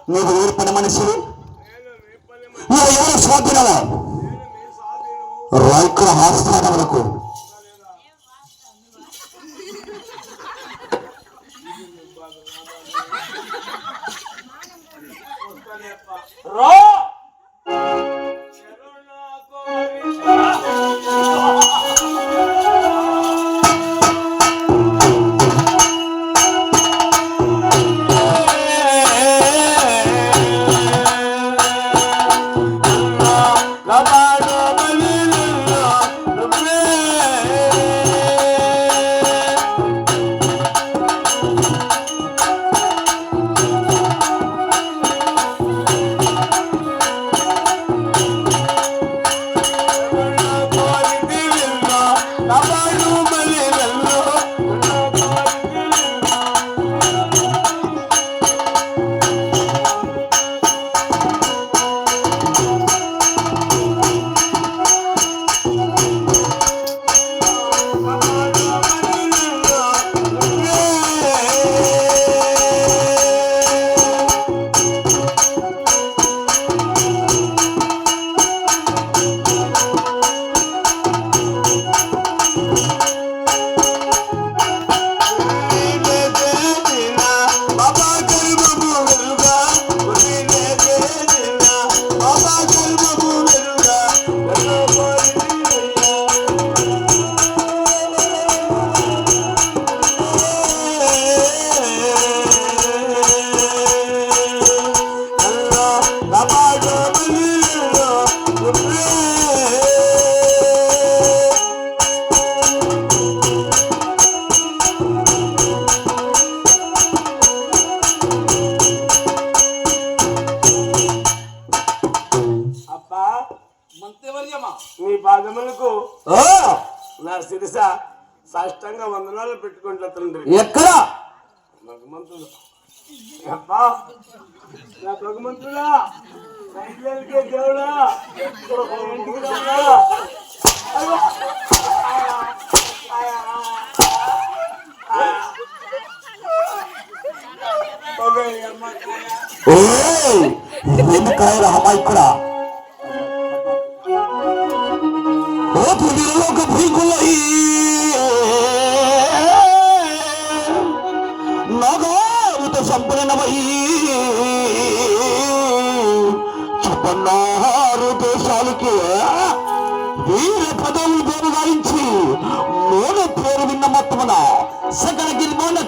నీకు ఊరి పని మనిషి నువ్వు ఎవరు స్వాధీనమా రైకుల ఆస్థానం వరకు నీ పాదములకు నా శిరస సాష్టంగా వందనాలు పెట్టుకుంటా తండ్రి. ఎక్కడ భగవంతుడు అబ్బా నా భగవంతుడా రైతులకే దేవుడా ఇంటికి దేవుడా ఎందుకాయల అమాయకుడ పృథ్వీలోక భీకులై నగారుత సంపన్నమై చెప్పన్నారు దేశాలకి వీర పదవులు పేరు గాయించి నేను పేరు విన్న మొత్తమున సకల గిరిమోన